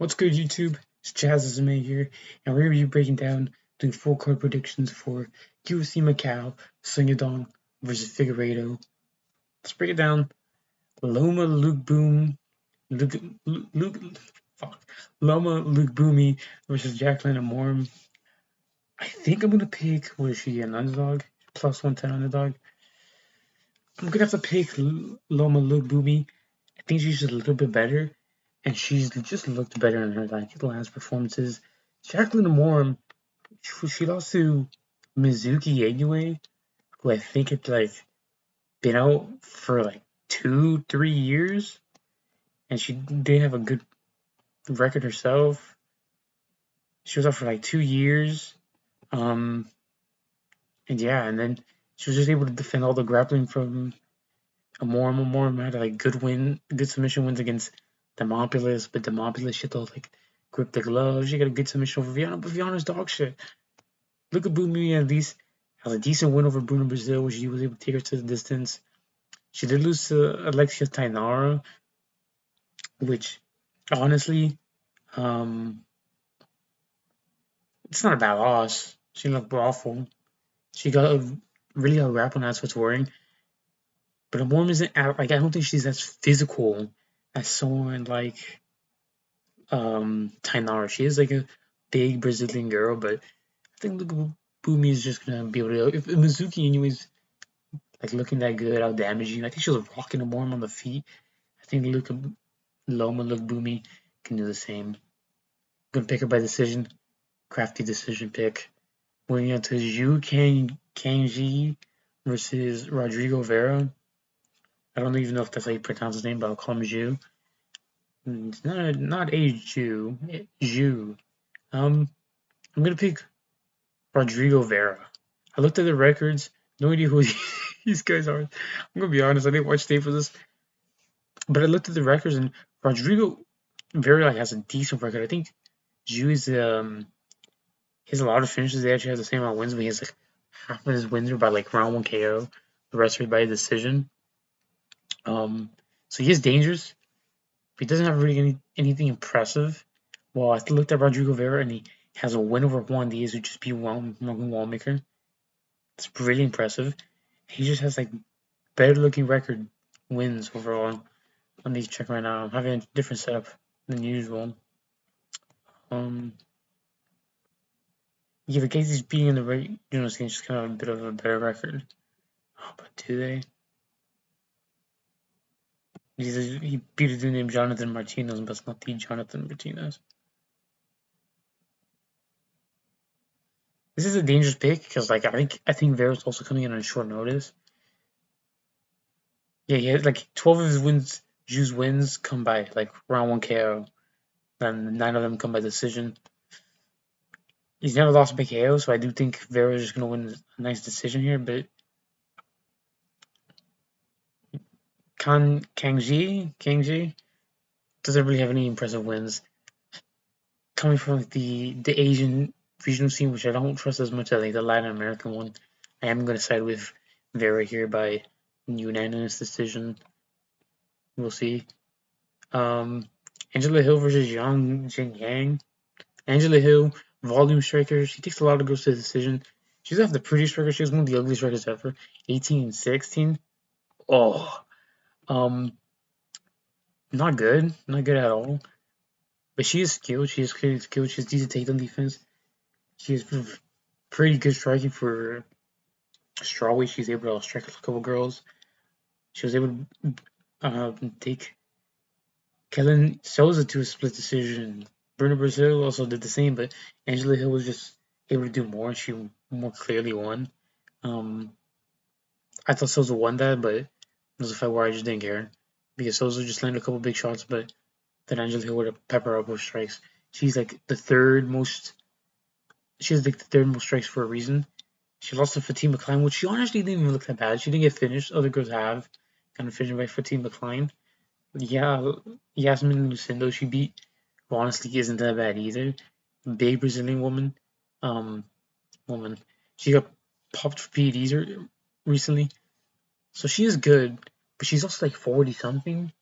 What's good, YouTube? It's jazzlovesmma here, and we're going to be breaking down, doing full card predictions for UFC Macau, Yadong versus Figueiredo. Let's break it down. Loma Luke Boom, Luke, fuck, Loma Luke Boomy versus Jacqueline Amorm. I think I'm gonna pick. What is she? An underdog, plus 110 underdog. I'm gonna have to pick Loma Luke Boomy. I think she's just a little bit better, and she's just looked better in her last performances. Jacqueline Amorm, she lost to Mizuki anyway, who I think had been out for 2-3 years, and she didn't have a good record herself. She was out for 2 years, um, and yeah, and then she was just able to defend all the grappling from Amorm. Amorm had good submission wins against Demopoulos, but Demopoulos shit though grip the glove. She got a good submission over Viana, but Viana's dog shit. Look at Bumi at least has a decent win over Bruno Brazil, where she was able to take her to the distance. She did lose to Alexia Tainara, which honestly, um, it's not a bad loss. She looked awful. She got really a rap on that's what's worrying. But Amorm isn't I don't think she's as physical as someone like Tainara. She is like a big Brazilian girl, but I think Bumi is just gonna be able to. If Mizuki, anyways, looking that good, out damaging. I think she was rocking Amorm on the feet. I think Loma Luke Boomy can do the same. I'm gonna pick her by decision. Crafty decision pick. Moving on to Zhu Kangji versus Rodrigo Vera. I don't even know if that's how you pronounce his name, but I'll call him Zhu. It's not a Jew. Zhu. I'm gonna pick Rodrigo Vera. I looked at the records. No idea who these guys are. I'm gonna be honest. I didn't watch tape for this, but I looked at the records, and Rodrigo Vera has a decent record. I think Zhu is he has a lot of finishes. He actually has the same amount of wins, but he has half of his wins are by round one KO. The rest are by decision. So he is dangerous, but he doesn't have really anything impressive. Well, I looked at Rodrigo Vera, and he has a win over Juan Diaz, who just beat Wallmaker. It's really impressive. He just has better looking record wins overall. Let me check right now. I'm having a different setup than usual. Yeah, the case he's beating in the regional scene just kind of a bit of a better record. Oh, but do they? He beat a dude named Jonathan Martinez, but it's not the Jonathan Martinez. This is a dangerous pick because I think Vera's also coming in on short notice. Yeah, he had 12 of his wins, Zhu's wins come by round one KO, and 9 of them come by decision. He's never lost by KO, so I do think Vera's just gonna win a nice decision here, but Kangji doesn't really have any impressive wins. Coming from the Asian regional scene, which I don't trust as much as the Latin American one, I am going to side with Vera here by unanimous decision. We'll see. Angela Hill versus Yang Jingyang. Angela Hill, volume striker. She takes a lot of goes to the decision. She's have the prettiest record. She has one of the ugliest records ever. 18-16. Oh, not good. Not good at all. But she is skilled. She is clearly skilled. She has decent takedown defense. She has pretty good striking for strawweight. She's able to strike a couple girls. She was able to take Kellen Souza to a split decision. Bruno Brazil also did the same, but Angela Hill was just able to do more. She more clearly won. I thought Souza won that, but it was a fight where I just didn't care because Souza just landed a couple big shots, but then Angela Hill would have pepper up with strikes. She's the third most. She has the third most strikes for a reason. She lost to Fatima Klein, which she honestly didn't even look that bad. She didn't get finished. Other girls have kind of finished by Fatima Klein. Yeah, Yasmin Lucindo, she beat, who honestly isn't that bad either. Big Brazilian woman. She got popped for PEDs recently. So she is good, but she's also 40 something.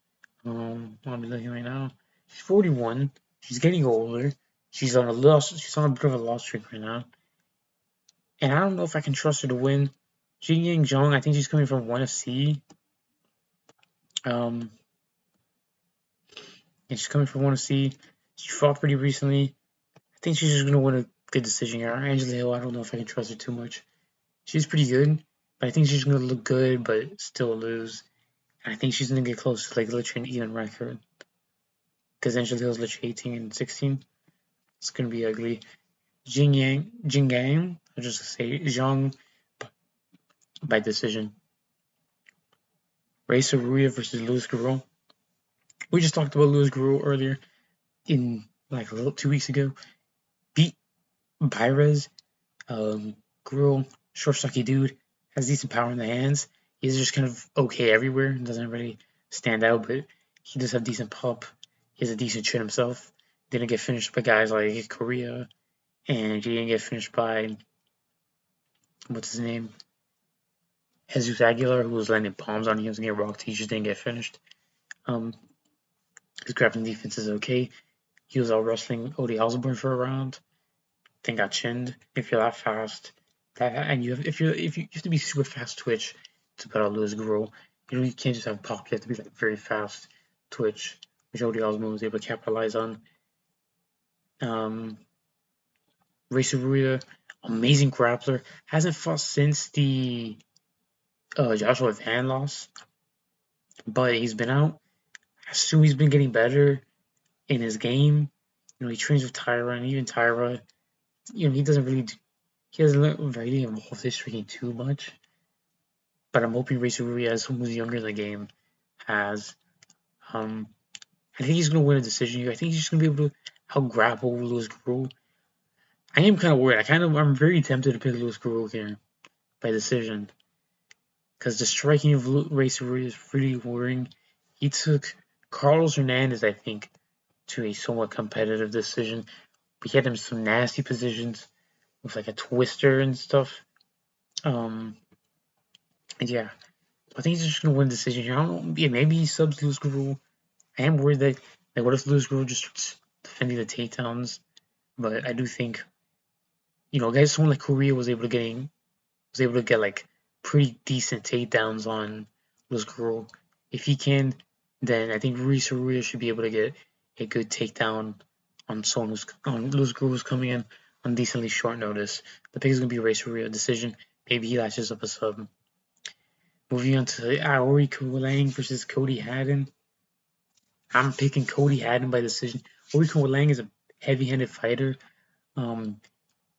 I'll be looking right now. She's 41. She's getting older. She's on a bit of a loss streak right now. And I don't know if I can trust her to win. Jing Zhong, I think she's coming from 1FC. And she's coming from 1FC. She fought pretty recently. I think she's just gonna win a good decision here. Angela Hill, I don't know if I can trust her too much. She's pretty good, but I think she's gonna look good, but still lose. And I think she's gonna get close to like literally an even record. Because Angela Hill's literally 18 and 16. It's gonna be ugly. Jinggang, I'll just say Zhang by decision. Racer Ruya versus Luis Guru. We just talked about Luis Guru earlier in like 2 weeks ago. Beat Bairez. Guru, short, stocky dude, has decent power in the hands. He's just kind of okay everywhere. Doesn't really stand out, but he does have decent pop. He has a decent chin himself. Didn't get finished by guys like Korea, and he didn't get finished by what's his name, Jesus Aguilar, who was landing bombs on him. He was getting rocked. He just didn't get finished. His grappling defense is okay. He was out wrestling Odie Osborne for a round. Then got chinned. If you're that fast, and you have to be super fast twitch to put out Luis Guru. You can't just have pop. You have to be like very fast twitch, which Odie Osborne was able to capitalize on. Racer Ruya, amazing grappler. Hasn't fought since the Joshua Van loss, but he's been out. I assume he's been getting better in his game. He trains with Tyra, and even Tyra, he doesn't really involve this training too much. But I'm hoping Racer Ruya, as someone who's younger in the game, has. I think he's gonna win a decision here. I think he's just gonna be able to out grapple Luis Guru. I am kind of worried. I'm very tempted to pick Luis Guru here by decision, because the striking of Racer Ruya is really worrying. He took Carlos Hernandez, I think, to a somewhat competitive decision. We had him some nasty positions with like a twister and stuff. And yeah, I think he's just gonna win a decision here. I don't know. Yeah, maybe he subs Luis Guru. I am worried that what if Luis Guru just starts defending the takedowns? But I do think, guys, someone like Korea was able to get like pretty decent takedowns on Luis Guru. If he can, then I think Risa Ruya should be able to get a good takedown on Luis Guru who's coming in on decently short notice. The pick is gonna be Risa Ruya decision. Maybe he latches up a sub. Moving on to Aori Kulang versus Cody Haddon. I'm picking Cody Haddon by decision. Aori Kulang is a heavy-handed fighter.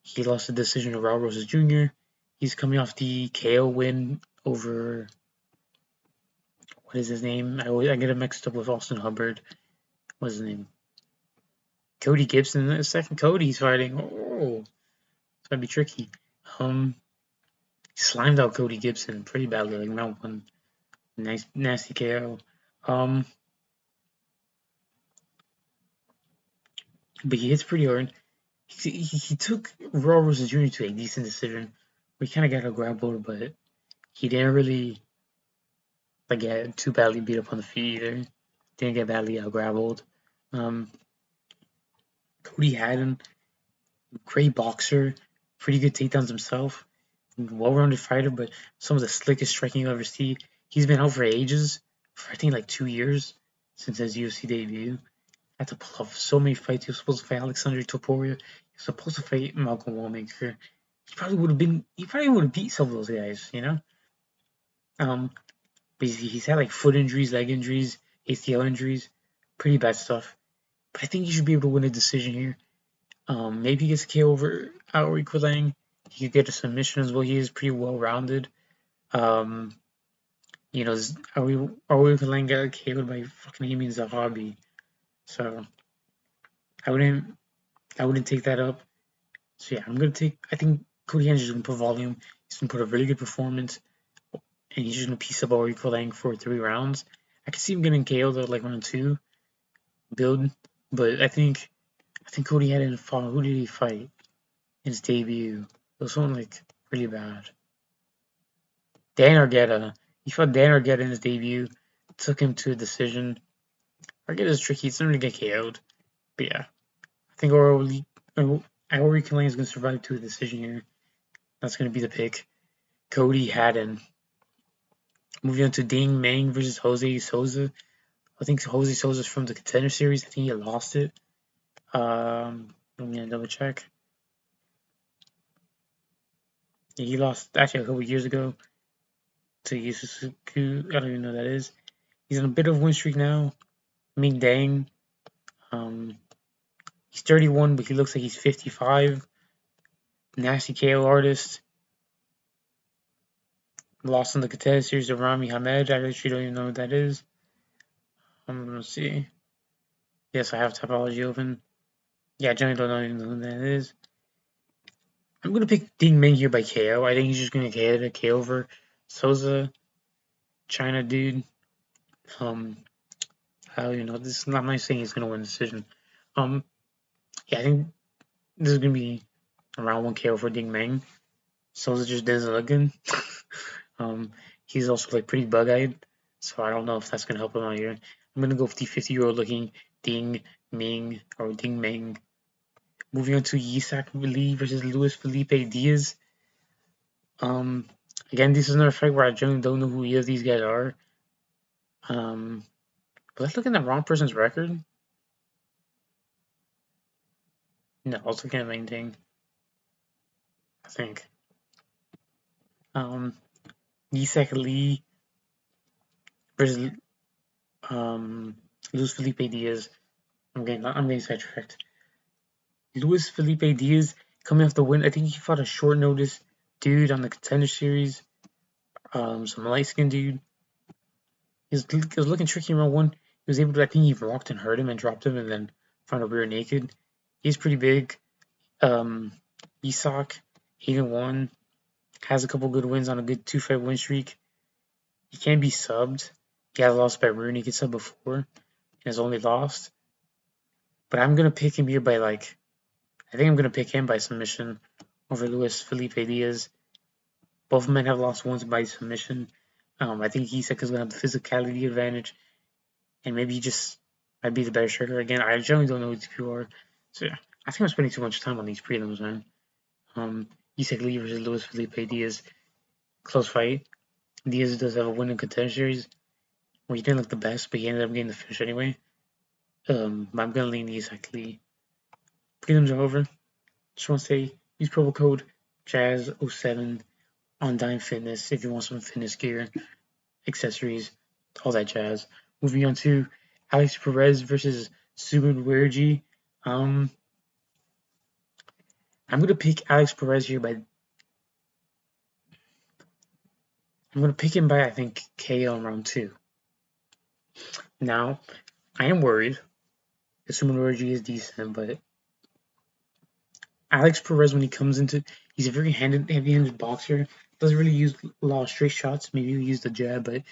He lost the decision to Raul Rosas Jr. He's coming off the KO win over, what is his name? I get him mixed up with Austin Hubbard. What's his name? Cody Gibson. The second Cody he's fighting. Oh, it's gonna be tricky. Slimed out Cody Gibson pretty badly, like round one. Nice, nasty KO. But he hits pretty hard. He took Raw Rosas Jr. to a decent decision. We kind of got a grapple, but he didn't really get too badly beat up on the feet either. Didn't get badly out grappled. Cody Haddon, great boxer, pretty good takedowns himself, well-rounded fighter, but some of the slickest striking you'll ever see. He's been out for ages, for I think like 2 years since his UFC debut. Had to pull off so many fights. He was supposed to fight Alexandre Topuria. He was supposed to fight Malcolm Wallmaker. He probably would have beat some of those guys, But he's had like foot injuries, leg injuries, ACL injuries, pretty bad stuff. But I think he should be able to win a decision here. Maybe he gets a KO over Aori Kulang. He could get a submission as well. He is pretty well rounded. Aori Kulang got KO'd by fucking Amin Zahabi. So I wouldn't take that up. So yeah, I think Cody Haddon's just gonna put volume. He's gonna put a really good performance, and he's just gonna piece up Aori Kulang for 3 rounds. I could see him getting KO'd at like round 2 build, but I think Cody Haddon fought. Who did he fight in his debut? It was someone like really bad. Dan Argueta. He fought Dan Argueta in his debut. Took him to a decision. Argueta's tricky. It's not gonna get KO'd. But yeah, I think Auri Lane is going to survive to a decision here. That's going to be the pick. Cody Haddon. Moving on to Ding Meng versus Jose Souza. I think Jose Souza's from the Contender Series. I think he lost it. Let me double check. Yeah, he lost actually a couple years ago to Yu Suzuki. I don't even know who that is. He's on a bit of a win streak now. Ming Dang. He's 31, but he looks like he's 55. Nasty KO artist. Lost in the Contender Series to Rami Hamed. I actually don't even know what that is. Let's see. Yes, I have Topology open. Yeah, I generally don't even know who that is. I'm going to pick Ding Ming here by KO. I think he's just going to get a KO over Souza. China dude. I don't even know. This is not my saying he's going to win the decision. Yeah, I think this is going to be around 1 KO for Ding Meng. Souza just doesn't look good. He's also like pretty bug-eyed, so I don't know if that's going to help him out here. I'm going to go with the 50-year-old looking Ding Ming or Ding Meng. Moving on to Yisak Lee versus Luis Felipe Diaz. Again, this is another fight where I generally don't know who either of these guys are. But let's look at the wrong person's record. No, I was looking at main thing. I think. Yisak Lee versus Luis Felipe Diaz. I'm getting sidetracked. Luis Felipe Diaz coming off the win. I think he fought a short notice dude on the Contender Series. Some light skinned dude. He was looking tricky in round 1. He was able to, I think he rocked and hurt him and dropped him and then found a rear naked. He's pretty big. Isak, 8-1. Has a couple good wins on a good 2-fight win streak. He can be subbed. He has lost by rear naked sub before. And has only lost. But I'm going to pick him here by I think I'm going to pick him by submission over Luis Felipe Diaz. Both men have lost once by submission. I think Isak is going to have the physicality advantage. And maybe he just might be the better striker. Again, I generally don't know who these people are. So yeah, I think I'm spending too much time on these prelims, man. Isak Lee versus Luis Felipe Diaz. Close fight. Diaz does have a win in Contender Series where he didn't look the best, but he ended up getting the finish anyway. But I'm going to lean Isak Lee. Prelims are over. Just want to say, use promo code JAZZ07 on Dime Fitness if you want some fitness gear, accessories, all that jazz. Moving on to Alex Perez versus Subin Werji. I'm going to pick Alex Perez here by... I'm going to pick him by, I think, KO in round 2. Now, I am worried. Subin Werji is decent, but Alex Perez, when he comes into... He's a very heavy-handed boxer. Doesn't really use a lot of straight shots. Maybe he'll use the jab, but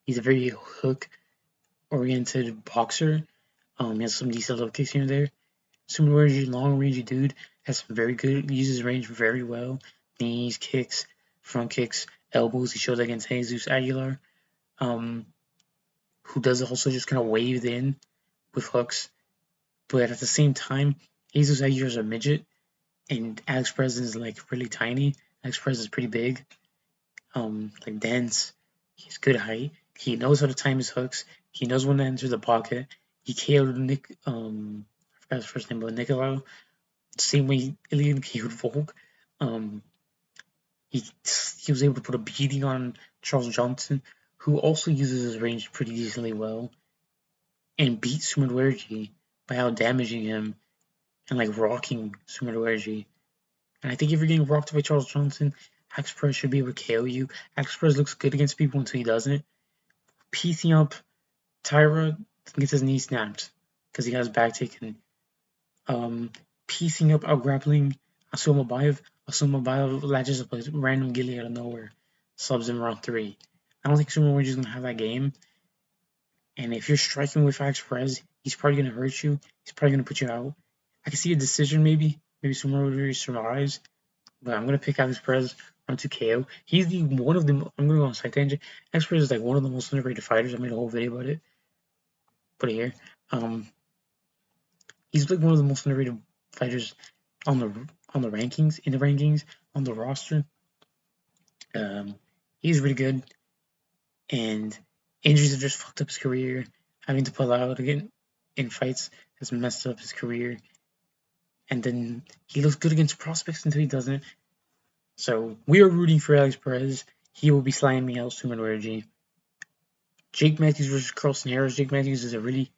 he's a very hook-oriented boxer. He has some decent low kicks here and there. Subin Werji, long-rangey dude, has some very good... Uses range very well. Knees, kicks, front kicks, elbows. He showed that against Jesus Aguilar, who does also just kind of wave in with hooks. But at the same time, Jesus Aguilar is a midget, and Alex Perez is really tiny. Alex Perez is pretty big, dense. He's good height. He knows how to time his hooks. He knows when to enter the pocket. He KO'd Nick. I forgot his first name, but Nicolau. Same way Ilian KO'd Volk. He was able to put a beating on Charles Johnson, who also uses his range pretty decently well, and beat Subin Werji by out damaging him and rocking Subin Werji. And I think if you're getting rocked by Charles Johnson, Alex Perez should be able to KO you. Alex Perez looks good against people until he doesn't. Piecing up Tyra gets his knee snapped because he got his back taken. Piecing up out grappling Asuma Bayev. Asuma Bayev latches up a random gilly out of nowhere. Subs in round 3. I don't think Subin Werji is going to have that game. And if you're striking with Alex Perez, he's probably going to hurt you. He's probably going to put you out. I can see a decision maybe. Maybe Subin Werji survives. But I'm going to pick Alex Perez round 2 KO. He's one of the... I'm going to go on a side tangent. Alex Perez is one of the most underrated fighters. I made a whole video about it. Put it here. He's like one of the most underrated fighters on the rankings on the roster. He's really good, and injuries have just fucked up his career. Having to pull out again in fights has messed up his career. And then he looks good against prospects until he doesn't. So we are rooting for Alex Perez. He will be slamming out Suman Raji. Jake Matthews versus Carlson Harris. Jake Matthews is a really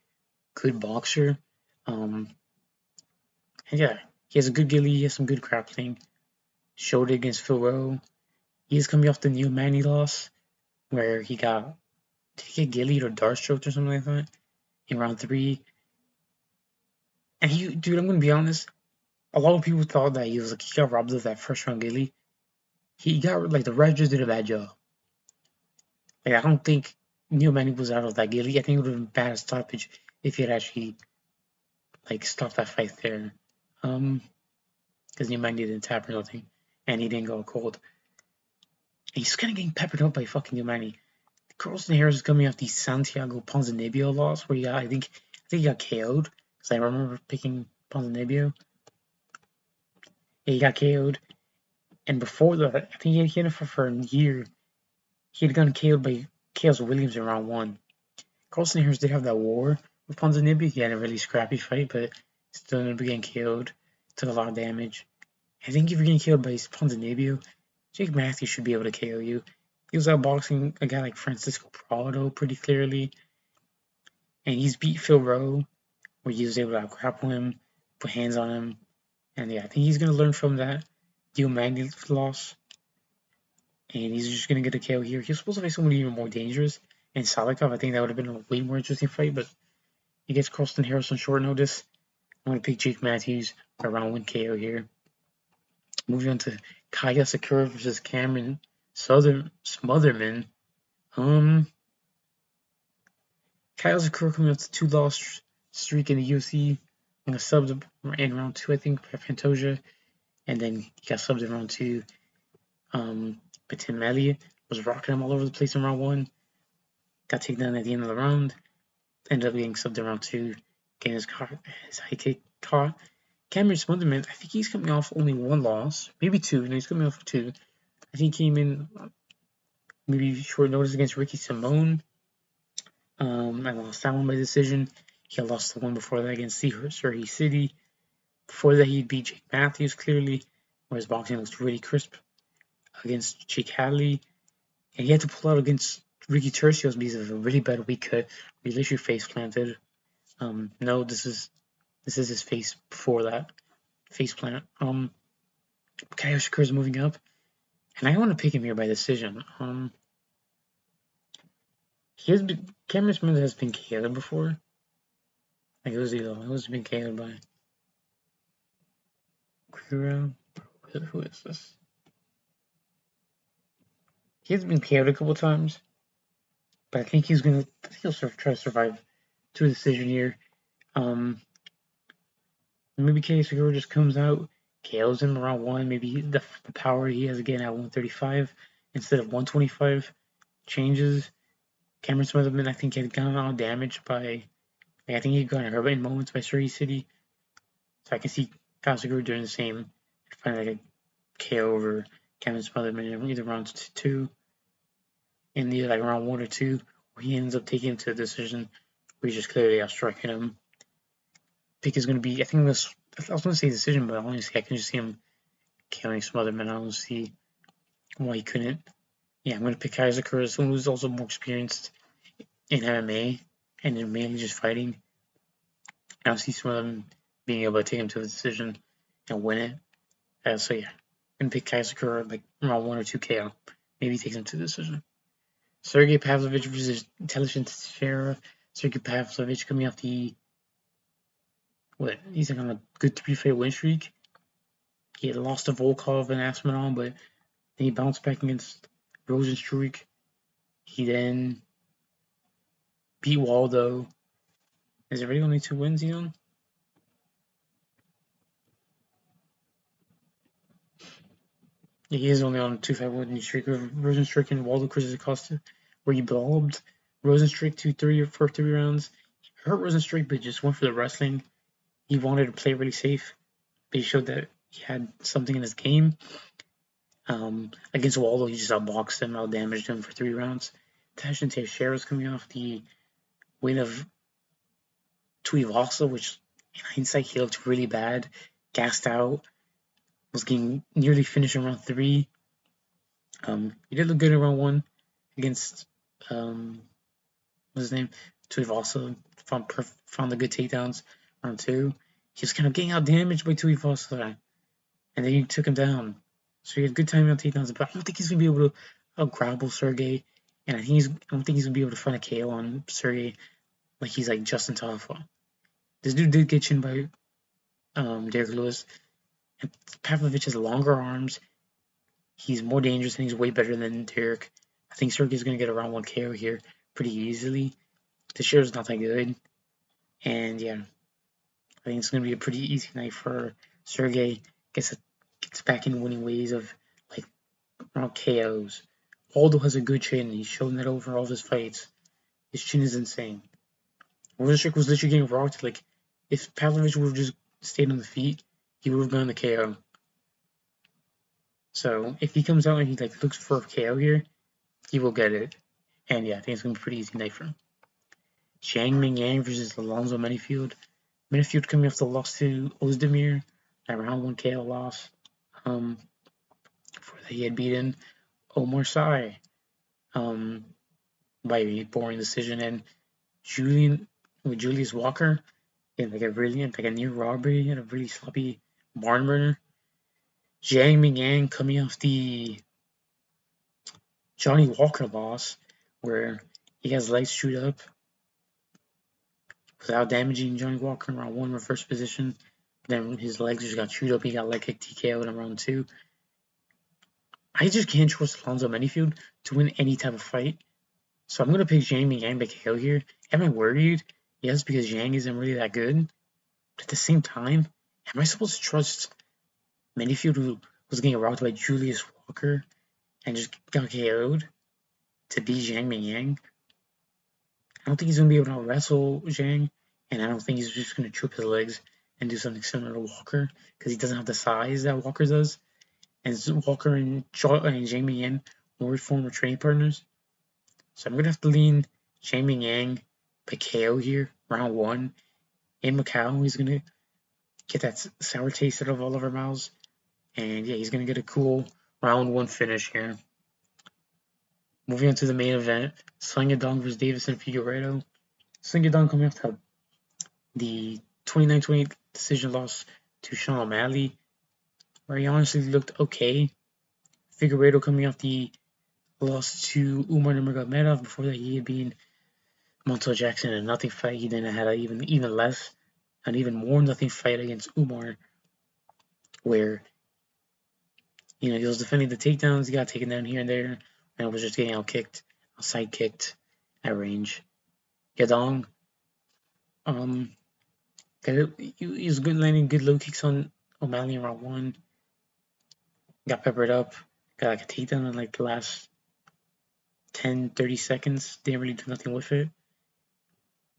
good boxer. And yeah, he has a good gilly. He has some good grappling. Showed it against Phil Rowe. He is coming off the Neil Manny loss, where he got, did he get gillied or dart stroked or something like that in round 3? And dude, I'm gonna be honest. A lot of people thought that he got robbed of that first round gilly. He got like the ref just did a bad job. Like I don't think Neil Manny was out of that gilly. I think it would have been bad stoppage if he had actually like stopped that fight there. Because Neil Manny didn't tap or nothing, and he didn't go cold. And he's kind of getting peppered up by fucking Neil Manny. Carlson Harris is coming off the Santiago Ponzinibbio loss, where I think he got KO'd. Because I remember picking Ponzinibbio. Yeah, he got KO'd. And before that, I think he had it for a year. He had gotten KO'd by Chaos Williams in round 1. Carlson Harris did have that war with Ponzinibbio. He had a really scrappy fight, but still ended up getting KO'd. Took a lot of damage. I think if you're getting KO'd by Ponzinibbio, Jake Matthews should be able to KO you. He was outboxing a guy like Francisco Prado pretty clearly. And he's beat Phil Rowe, where he was able to out-grapple him, put hands on him. And yeah, I think he's going to learn from that Neil Manny loss. And he's just going to get a KO here. He was supposed to fight someone even more dangerous. And Salikov, I think that would have been a way more interesting fight, but he gets Carlson Harris on short notice. I'm going to pick Jake Matthews for a round 1 KO here. Moving on to Kaya Sakura versus Cameron Smotherman. Kaya Sakura coming off the 2-loss streak in the UFC. On a sub in round 2, I think, by Pantoja. And then he got subbed in round 2. But Tim Elliott was rocking him all over the place in round 1. Got taken down at the end of the round. Ended up getting subbed in round 2. Getting his high kick caught. Cameron Smotherman, I think he's coming off only 1 loss. Maybe 2. No, he's coming off 2. I think he came in maybe short notice against Ricky Simone. I lost that one by decision. He had lost the one before that against Surrey City. Before that, he beat Jake Matthews clearly, where his boxing looks really crisp against Jake Hadley. And he had to pull out against Ricky Tercios because of a really bad weak cut. He literally face planted. No, this is his face before that face plant. Kaya Shakur is moving up, and I want to pick him here by decision. Cameron Smith has been KO'd before. Like who's he though? Who's been KO'd by? Who is this? He's been KO'd a couple times, but I think he'll try to survive to a decision here. Maybe Kaya Sakura just comes out, KOs him around 1. Maybe the power he has again at 135 instead of 125 changes. Cameron Smotherman, I think, had gotten all damaged by. I think he got hurt in moments by Surrey City. So I can see Kaya Sakura doing the same. Find like a KO over Cameron Smotherman in either round 2, in either like round 1 or 2, where he ends up taking him to a decision where he's just clearly outstriking him. Pick is going to be, I was going to say decision, but honestly, I can just see him killing Smotherman. I don't see why he couldn't. Yeah, I'm going to pick Kaya Sakura, someone who's also more experienced in MMA and in mainly just fighting. I don't see Smotherman being able to take him to a decision and win it. So yeah, I'm going to pick Kaya Sakura like round 1 or 2 KO. Maybe he takes him to a decision. Sergey Pavlovich versus Intelligent Sheriff. Sergey Pavlovich coming off the he's on a good 3-fight win streak. He had lost to Volkov and Aspinall, but then he bounced back against Rosenstruik. He then beat Waldo. Is there really only 2 wins he's on? Yeah, he is only on a 2-fight winning streak with Rosenstruik and Waldo Cruz Acosta, where he blobbed Rosenstruik for 3 rounds. He hurt Rosenstruik, but just went for the wrestling. he wanted to play really safe, but he showed that he had something in his game. Against Waldo, he just outboxed him, outdamaged him for 3 rounds. Tashin Teixeira's coming off the win of Tuivasa, which in hindsight he looked really bad, gassed out, was getting nearly finished in round 3. He did look good in round 1 against what's his name? Tuivasa. Found the good takedowns. Round 2, he was kind of getting out damaged by Tuivasa, and then he took him down. So he had good timing on takedowns, but I don't think he's gonna be able to grapple Sergey, and I don't think he's gonna be able to find a KO on Sergey like he's like Justin Tafa. This dude did get chinned by Derek Lewis, and Pavlovich has longer arms. He's more dangerous and he's way better than Derek. I think Sergey's gonna get a round 1 KO here pretty easily. Teixeira's not that good, and yeah, I think it's gonna be a pretty easy night for Sergey. Gets back in winning ways of like round KOs. Aldo has a good chin. He's shown that over all of his fights. His chin is insane. Rozenstruik was literally getting rocked. Like, if Pavlovich would have just stayed on the feet, he would have gotten the KO. So if he comes out and he like looks for a KO here, he will get it. And yeah, I think it's gonna be a pretty easy night for him. Zhang Mingyang versus Alonzo Menifield. Menifield coming off the loss to Ozdemir, a round 1 KO loss. Before that he had beaten Omar Sy by a boring decision, and Julius Walker in like a near robbery and a really sloppy barn burner. Zhang Mingyang coming off the Johnny Walker loss, where he has legs shoot up without damaging Johnny Walker in round 1 reverse position. Then his legs just got chewed up. He got leg kick TKO in round 2. I just can't trust Alonzo Menifield to win any type of fight. So I'm going to pick Zhang Mingyang by KO here. Am I worried? Yes, because Zhang isn't really that good. But at the same time, am I supposed to trust Menifield, who was getting rocked by Julius Walker and just got KO'd, to beat Zhang Mingyang? I don't think he's going to be able to wrestle Zhang, and I don't think he's just going to trip his legs and do something similar to Walker, because he doesn't have the size that Walker does. And Walker and Zhang Mingyang were former training partners. So I'm going to have to lean Zhang Mingyang by KO here, round 1. In Macau, he's going to get that sour taste out of all of our mouths. And yeah, he's going to get a cool round 1 finish here. Moving on to the main event, Sung Yadong versus Davison Figueiredo. Sung Yadong coming off the 29-28 decision loss to Sean O'Malley, where he honestly looked okay. Figueiredo coming off the loss to Umar Nurmagomedov. Before that, he had been Montel Jackson in a nothing fight. He then had an even more nothing fight against Umar, where he was defending the takedowns. He got taken down here and there, and was just getting outside kicked at range. Yadong, he was good landing good low kicks on O'Malley in round 1. Got peppered up, got like a takedown in like the last 10-30 seconds. Didn't really do nothing with it.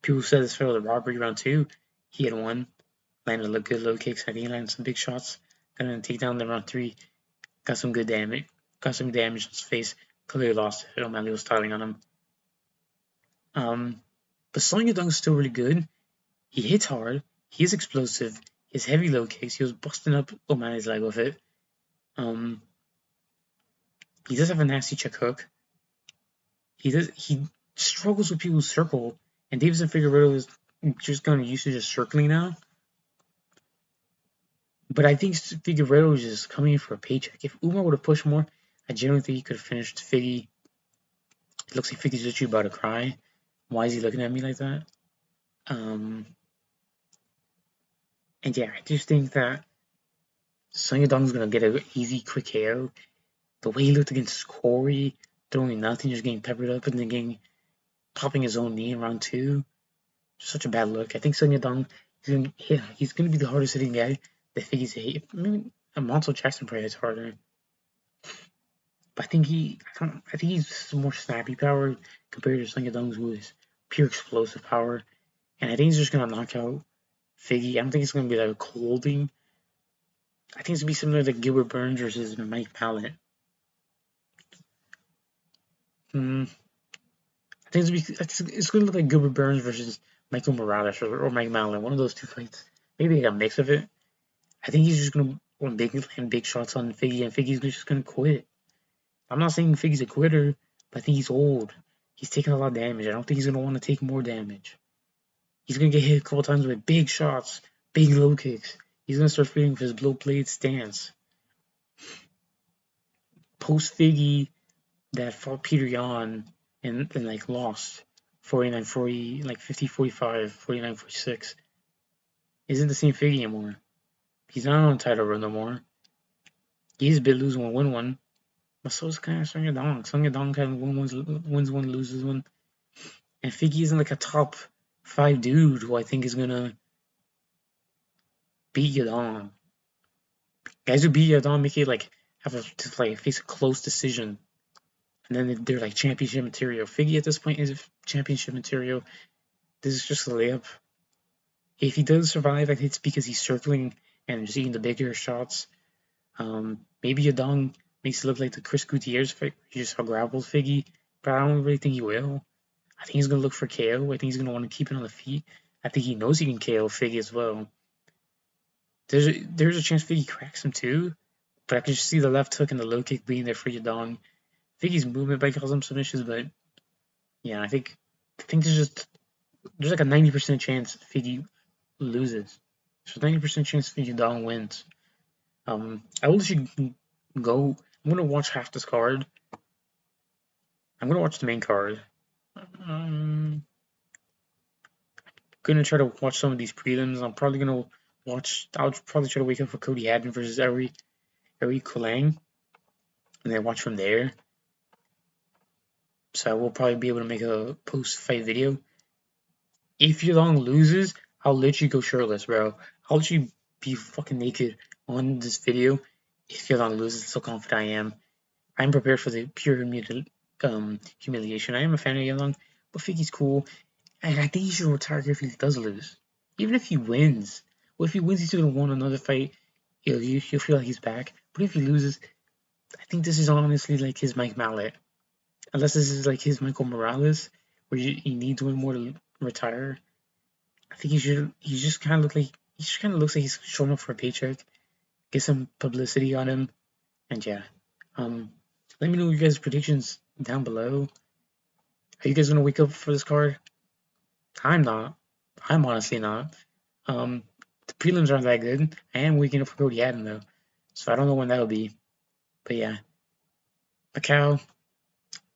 People said this fight was a robbery. Round 2, he had won. Landed good low kicks. I think he landed some big shots. Got a takedown in round 3. Got some good damage. Got some damage on his face. Clearly lost it. O'Malley was styling on him. But Sung Yadong is still really good. He hits hard. He is explosive. He has heavy low kicks. He was busting up O'Malley's leg with it. He does have a nasty check hook. He struggles with people's circle, and Davison Figueiredo is just kind of used to just circling now. But I think Figueiredo is just coming in for a paycheck. If Umar would have pushed more, I genuinely think he could have finished Figgy. It looks like Figgy's literally about to cry. Why is he looking at me like that? And yeah, I just think that Sung Yadong is going to get an easy, quick KO. The way he looked against Corey, throwing nothing, just getting peppered up, and then popping his own knee in round 2. Such a bad look. I think Sung Yadong, he's going to be the hardest hitting guy that Figgy's hit. I mean, Montel Jackson probably hits harder. But I think he's more snappy power compared to Sung Yadong's, who is pure explosive power. And I think he's just going to knock out Figgy. I don't think it's going to be like a holding. I think it's going to be similar to Gilbert Burns versus Mike Mallet. I think it's going to look like Gilbert Burns versus Michael Morales or Mike Mallet. One of those two fights. Maybe like a mix of it. I think he's just going to land big shots on Figgy, and Figgy's just going to quit. I'm not saying Figgy's a quitter, but I think he's old. He's taking a lot of damage. I don't think he's going to want to take more damage. He's going to get hit a couple times with big shots, big low kicks. He's going to start feeling his blow blade stance. Post Figgy that fought Peter Yan and like lost 49-40, like 50-45, 49-46. Isn't the same Figgy anymore. He's not on title run no more. He's a bit lose one, win one. But so is kind of Sung Yadong. Sung Yadong kind of wins one, loses one. And Figgy isn't like a top 5 dude who I think is gonna beat Yadong. Guys who beat Yadong make it like have to like face a close decision. And then they're like championship material. Figgy at this point is championship material. This is just a layup. If he does survive, I think it's because he's circling and just eating the bigger shots. Maybe Yadong makes it look like the Chris Gutierrez fight. He just grapples Figgy, but I don't really think he will. I think he's going to look for KO. I think he's going to want to keep it on the feet. I think he knows he can KO Figgy as well. There's a chance Figgy cracks him too, but I can just see the left hook and the low kick being there for Yadong. Figgy's movement might cause some submissions, but yeah, I think there's like a 90% chance Figgy loses. So 90% chance Yadong wins. I will let you go. I'm gonna watch half this card. I'm gonna watch the main card. Gonna try to watch some of these prelims. I'm probably gonna watch. I'll probably try to wake up for Cody Haddon versus Eric Kulang, and then watch from there. So I will probably be able to make a post-fight video. If Yadong loses, I'll let you go shirtless, bro. I'll let you be fucking naked on this video. If Yadong loses, so confident I am. I'm prepared for the pure humiliation. I am a fan of Yadong, but Figgy's cool. And I think he should retire if he does lose. Even if he wins. Well, if he wins, he's still going to win another fight. He'll feel like he's back. But if he loses, I think this is honestly like his Mike Mallet. Unless this is like his Michael Morales, where you need to win more to retire. I think he just kind of looks like he's showing up for a paycheck. Get some publicity on him. And yeah. Let me know your guys' predictions down below. Are you guys going to wake up for this card? I'm not. I'm honestly not. The prelims aren't that good. I am waking up for Cody Haddon though, so I don't know when that'll be. But yeah, Macau.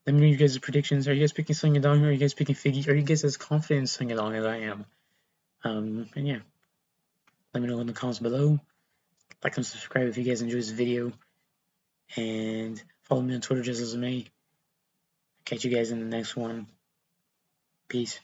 Let me know your guys' predictions. Are you guys picking Sung Yadong or are you guys picking Figgy? Are you guys as confident in Sung Yadong as I am? And yeah, let me know in the comments below. Like and subscribe if you guys enjoyed this video, and follow me on Twitter, jazzlovesmma. Catch you guys in the next one. Peace.